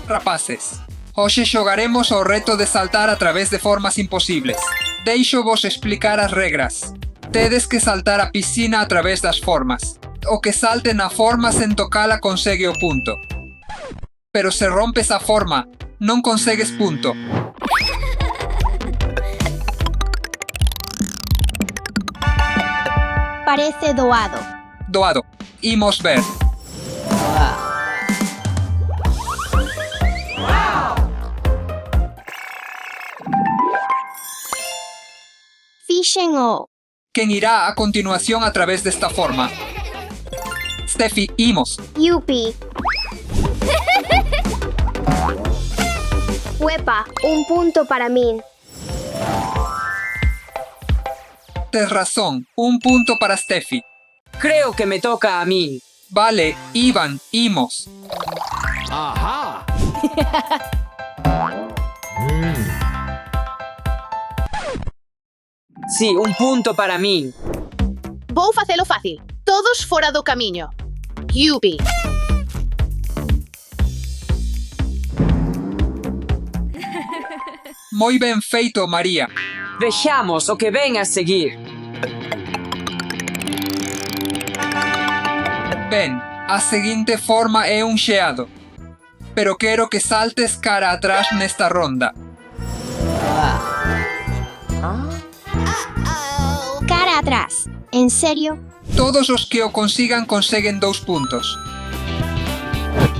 Rapaces, hoxe xogaremos o reto de saltar a través de formas imposibles. Deixo vos explicar as regras. Tedes que saltar a piscina a través das formas. O que salte na forma sen tocala consegue o punto. Pero se rompes a forma, non consegues punto. Parece doado. Doado. Imos ver. Fixen o. Quen irá a continuación a través desta forma? Steffi, imos. Yupi. Uepa, un punto para mí. Tes razón, un punto para Steffi. Creo que me toca a mí. Vale, Iván, imos. Aha! Sí, un punto para mí. Vou facelo fácil. Todos fora do camiño. Yupi. Moi ben feito, María. Vexamos o que ven a seguir. Ben, a seguinte forma é un xeado. Pero quero que saltes cara atrás nesta ronda. Cara atrás. ¿En serio? Todos os que o consigan conseguen 2 puntos.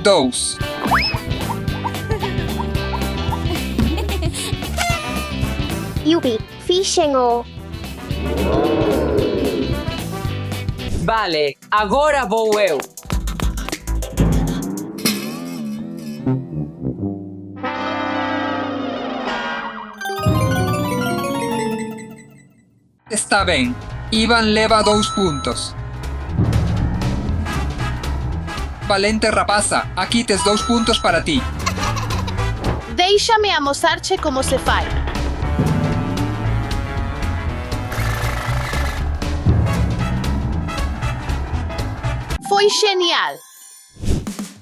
2. Yupi, fixen o. Vale, agora vou eu. Está ben. Iván leva 2 puntos. Valente rapaza, aquí tes 2 puntos para ti. Déixame amosarche como se fai. Foi genial.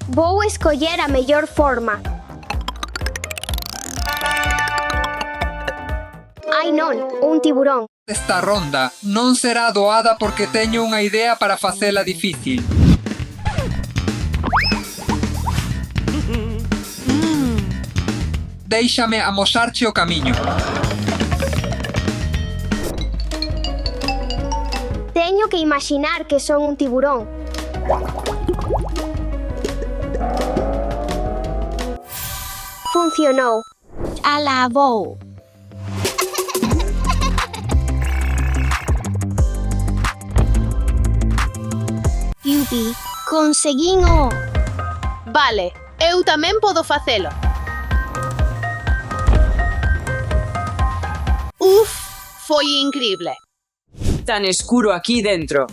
Vou escoller a mellor forma. Ai non, un tiburón. Esta ronda non será doada porque teño unha idea para facela difícil. Déixame amosarche o camiño. Teño que imaginar que son un tiburón. Funcionou. Alabou. Yupi, conseguín o. Vale, eu tamén podo facelo. Uf, foi increíble. Tan escuro aquí dentro.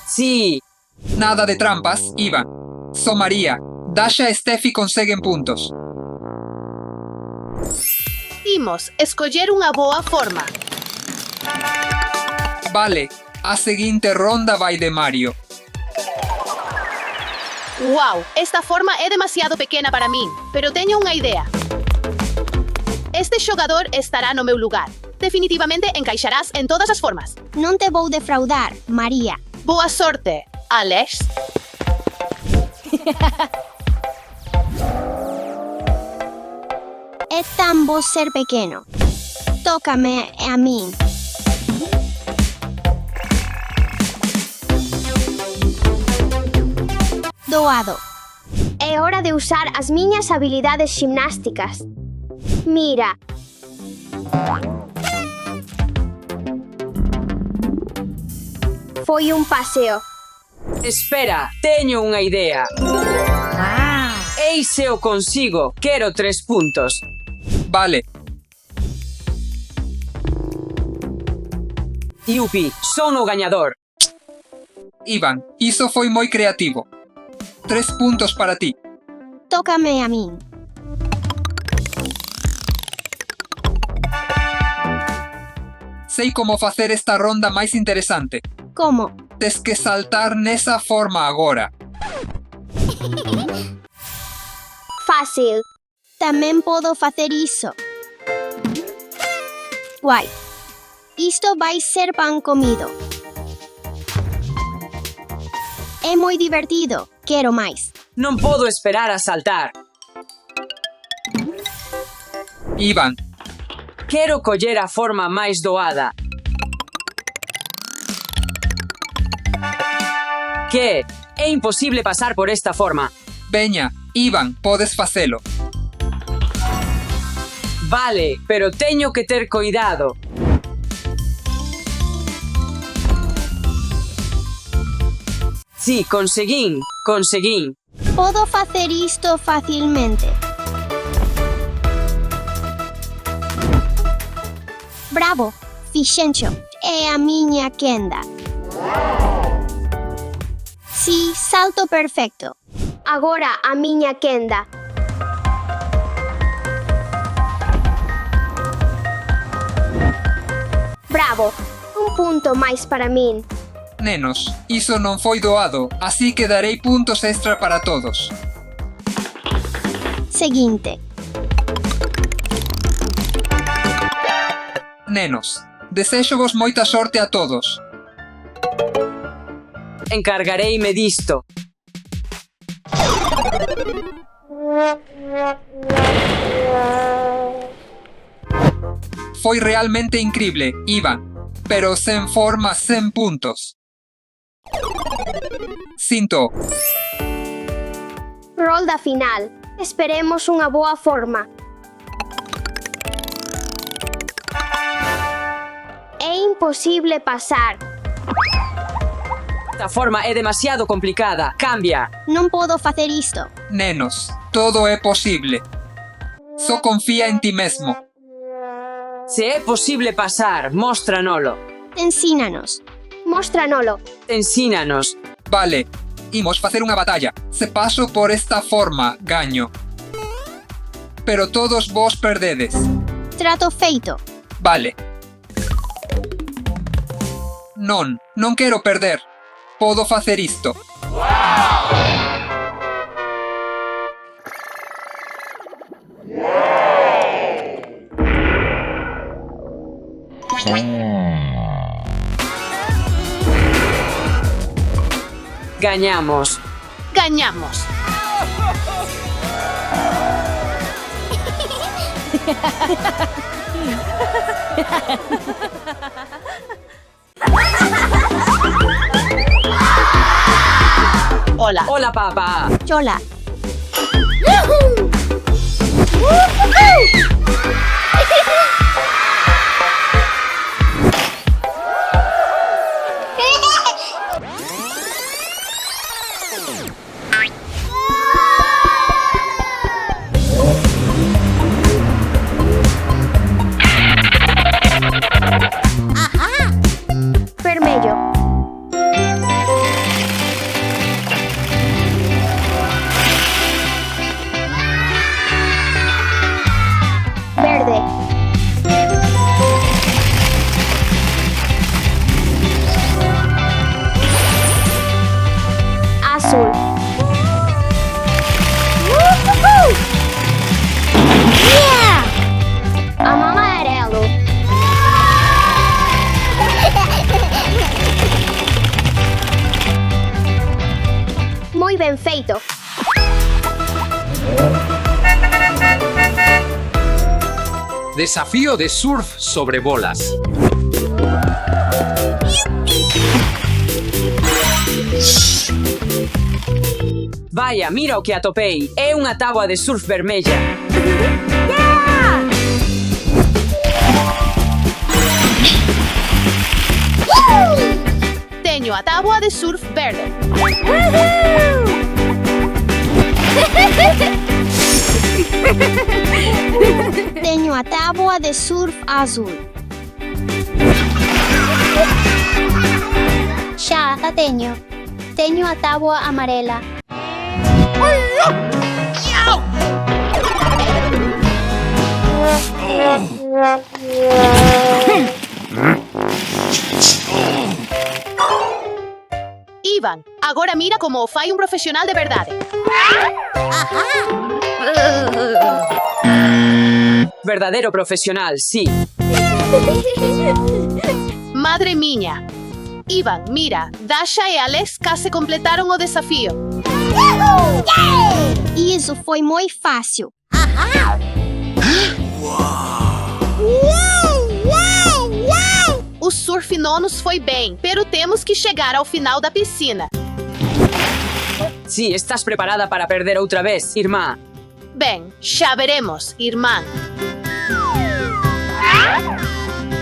Sí, Nada de trampas, Iván. So María, Dasha e Steffi conseguen puntos. Imos escoller unha boa forma. Vale, a seguinte ronda vai de Mario. Wow, esta forma é demasiado pequena para min, pero teño unha idea. Este xogador estará no meu lugar. Definitivamente encaixarás en todas as formas. Non te vou defraudar, María. Boa sorte, Alex. É tan bo ser pequeno. Tócame a min. Doado. É hora de usar as miñas habilidades ximnásticas. Mira. Foi un paseo. espera, teño unha idea. Eis se o consigo, quero 3 puntos. Vale, Yupi, son o gañador. Iván, iso foi moi creativo. 3 puntos para ti. Tócame a min. sei como facer esta ronda máis interesante. Como? Tes que saltar nesa forma agora. Fácil. Tamén podo facer iso. Guai. Isto vai ser pan comido. É moi divertido. Quero máis. Non podo esperar a saltar. Iván, Quero coller a forma máis doada. Que? É imposible pasar por esta forma. veña, Iván, podes facelo. Vale, pero teño que ter cuidado. Sí, conseguín. Podo facer isto facilmente. Bravo, fixencho. É a miña quenda. Si, salto perfecto. Agora a miña quenda. Bravo, un punto máis para min. Nenos, iso non foi doado, así que darei puntos extra para todos. Seguinte. Nenos, desexovos moita sorte a todos. Encargareime disto. Foi realmente incrible, Iván, pero sen forma, sen puntos. Sinto, Rolda final. Esperemos unha boa forma. É imposible pasar. Esta forma é demasiado complicada. Cambia. Non podo facer isto. nenos, todo é posible. Só confía en ti mesmo. Se é posible pasar, móstranolo. Ensínanos. Móstranolo. Ensínanos. Vale, imos facer unha batalla. Se paso por esta forma, gaño. Pero todos vos perdedes. Trato feito. Vale. Non quero perder. Podo facer isto. Gañamos. Gañamos. Hola. Hola, papá. Chola. Vermelho. Verde. Azul. Yeah! Amarelo. Muy ben feito. Desafío de surf sobre bolas. Vaya, mira o que atopei. É unha táboa de surf vermella. Teño a táboa de surf verde. Teño a táboa de surf azul. Xa a teño. Teño a táboa amarela. Ivan, agora mira como o fai un profesional de verdade. Verdadero profesional, sí. Madre miña. Ivan, mira, Dasha e Alex case completaron o desafío. Isso foi muito fácil. O surf não nos foi bem, pero temos que chegar ao final da piscina. Sí, estás preparada para perder outra vez, irmã. Bem, xa veremos, irmã.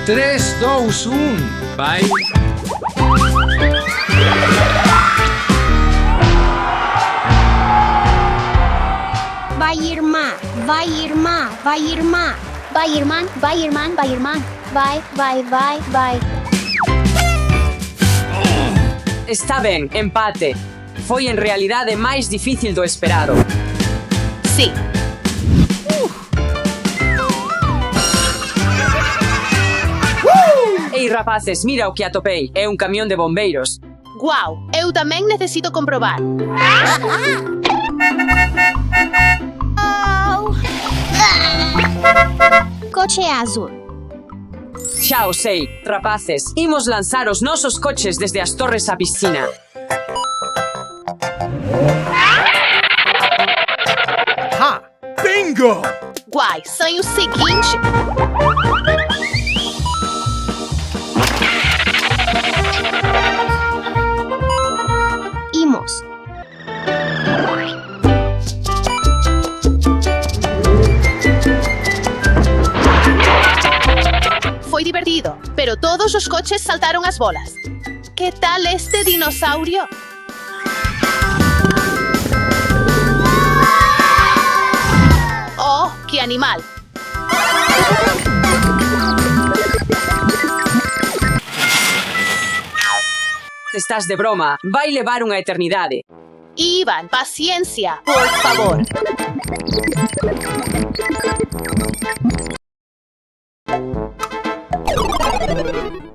3, 2, 1. Vai. Vai, irmã. Vai, irmã. Vai, irmã. Vai, irmã. Vai, irmã. Vai, irmã. Vai, vai, vai, vai. Está ben, empate. Foi en realidade máis difícil do esperado. Sí. Ei, rapaces, mira o que atopei. É un camión de bombeiros. Guau, eu tamén necesito comprobar. Coche azul. Xa o sei, rapaces. Imos lanzar os nosos coches desde as torres á piscina. Ha! Bingo! Guai, sonho seguinte. Imos. Foi divertido, pero todos os coches saltaron as bolas. Que tal este dinosaurio? Oh, que animal. Estás de broma. Vai levar unha eternidade. Ivan, paciencia, por favor.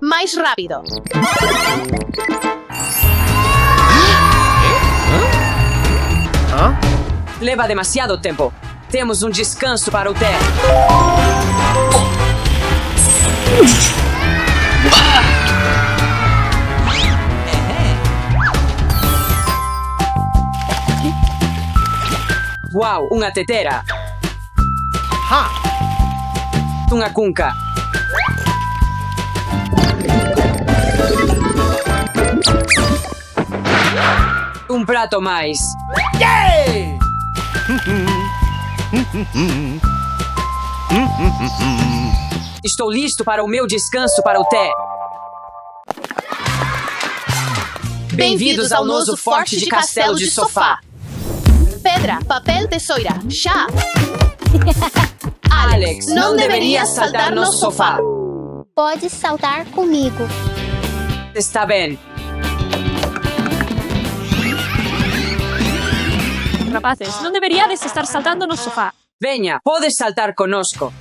Mais rápido. Leva demasiado tempo. Temos um descanso para o té. Uau, unha tetera. Ha! Unha cunca. Un prato máis. Yay! Estou listo para o meu descanso para o té. Bem-vindos ao nosso forte de castelo de sofá. Pedra, papel, tesoura, chá. Alex, não deverias saltar no sofá. Pode saltar comigo. Está bem. Rapaces, non deberíades estar saltando no sofá. Veña, podes saltar conosco.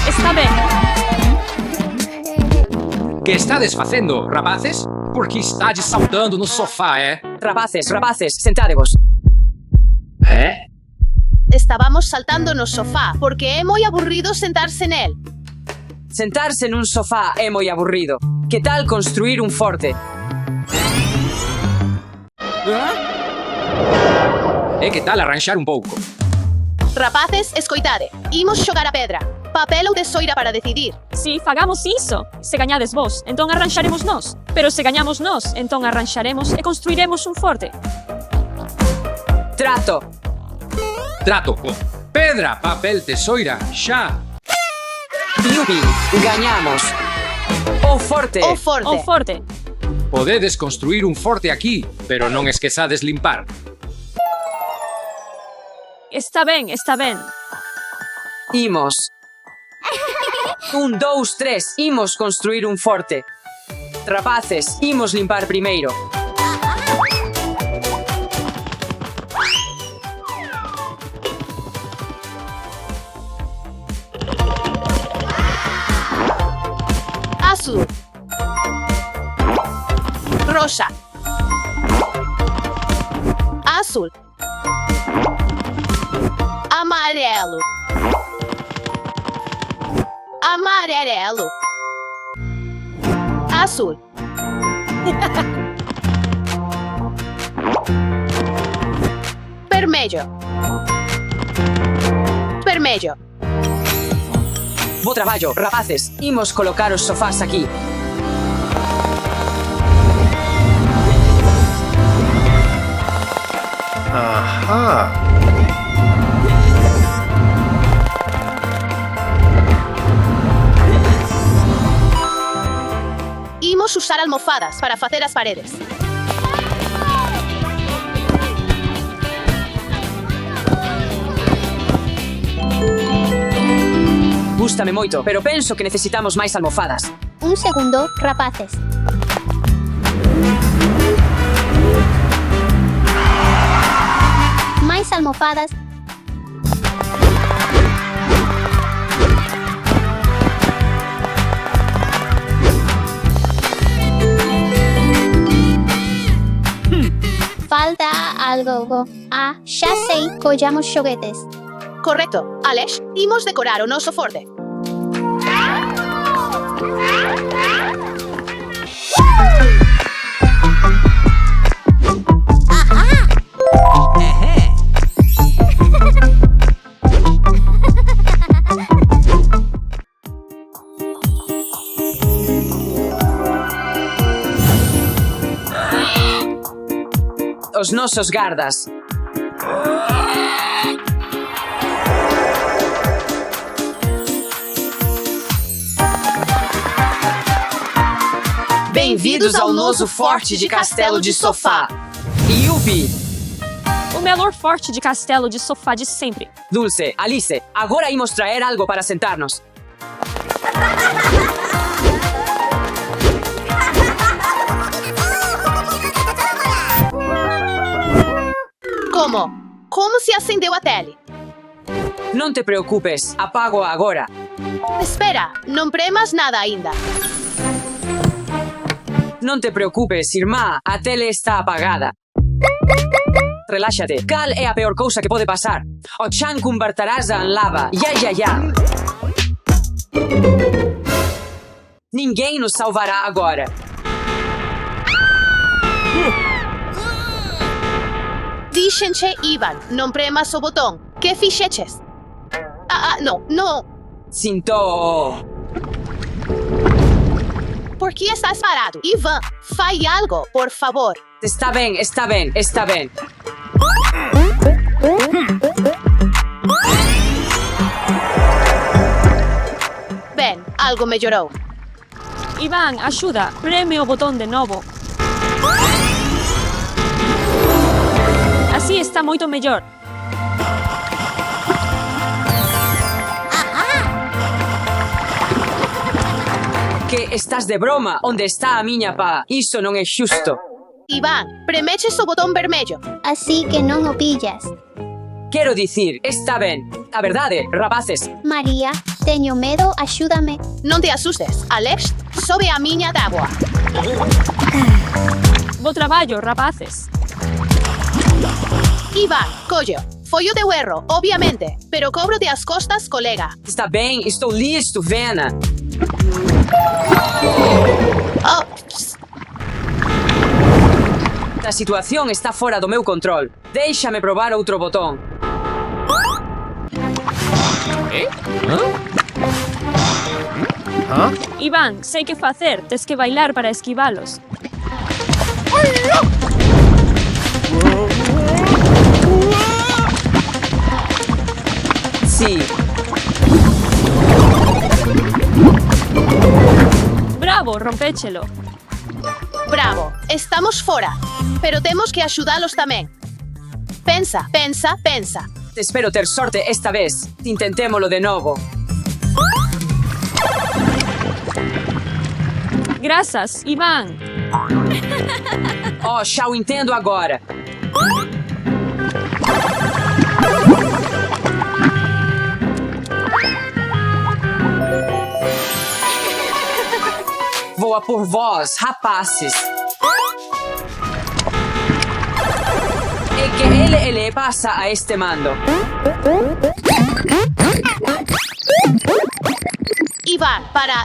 Está ben. Que estades facendo, rapaces? Porque estades saltando no sofá, Rapaces, sentádevos. Estábamos saltando no sofá porque é moi aburrido sentarse nel. Sentarse nun sofá é moi aburrido. Que tal construir un forte? Que tal arranxar un pouco? Rapaces, escoitade. Imos xogar a pedra. Papel ou tesoira para decidir. Si, fagamos iso. Se gañades vos, entón arranxaremos nós. Pero se gañamos nós, entón arranxaremos e construiremos un forte. Trato. Trato. Pedra, papel, tesoira, xa. Yubi, gañamos. O forte. O forte. O forte. Podedes construir un forte aquí, pero non esquezades limpar. Está ben, está ben. Imos. 1, 2, 3. Imos construir un forte. Rapaces, imos limpar primeiro. Azul. Rosa. Azul. Amarelo. Amarelo. Azul. Vermelho. Vermelho. Bo traballo, rapaces. Imos colocar os sofás aquí. Aha. Imos usar almofadas para facer as paredes. Gústame moito, pero penso que necesitamos máis almofadas. Un segundo, rapaces. Mais almofadas. Falta algo. Ah, xa sei, collamos xoguetes. Correcto. Alex, imos decorar o noso forte. Os nosos gardas. Bem-vindos ao nosso forte de castelo de sofá. Yupi! O melhor forte de castelo de sofá de sempre. Dulce, Alice, agora imos traer algo para sentarnos. Como? Como se acendeu a tele? Non te preocupes, apago agora. Espera, non premas nada aínda. Non te preocupes, irmá, a tele está apagada. Reláxate, cal é a peor cousa que pode pasar? O chan converterás en lava. Ya. Ninguém nos salvará agora. Díxenche, Ivan, non premas o botón. Que fixeches? No. Sinto... Por que estás parado? Ivan, fai algo, por favor. Está ben. Ben, algo mellorou. Iván, axuda, preme o botón de novo. Así está moito mellor. Que estás de broma? Onde está a miña pá? Iso non é xusto. Iván, premeches o botón vermello. Así que non o pillas. Quero dicir, está ben. A verdade, rapaces, María, teño medo, axúdame. Non te asustes. Alex, sobe a miña táboa. Bo traballo, rapaces. Iván, collo. Foi o teu erro, obviamente. Pero cobro-te as costas, colega. está ben, estou listo, Vena. Oh, A situación está fora do meu control. Déixame probar outro botón. Huh? Iván, sei que facer, tes que bailar para esquivalos. Sí, Bravo, rompéchelo. bravo. Estamos fora. Pero temos que axudalos tamén. Pensa. espero ter sorte esta vez. Intentémolo de novo. Grazas, Iván. Oh, xa o entendo agora. boa por vós, rapazes. E que ele le pasa a este mando?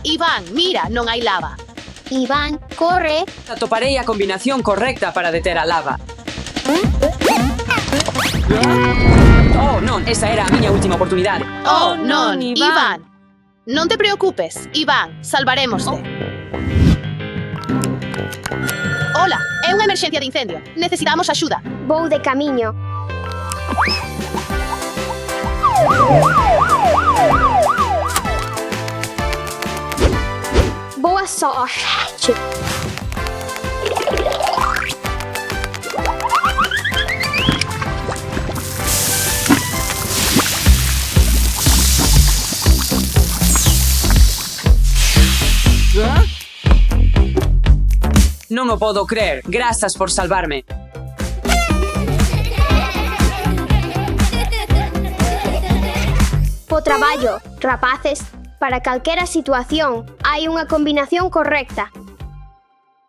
Iván, mira, non hai lava. Iván, corre. Atoparei a combinación correcta para deter a lava. Oh, non, esa era a miña última oportunidade. Oh, non, non, Iván. Non te preocupes, Iván, salvarémoste. Hola, é unha emerxencia de incendio. Necesitamos axuda. Vou de camiño. Boa sorte. Non o podo crer. Grazas por salvarme. Bo traballo, rapaces. Para calquera situación, hai unha combinación correcta.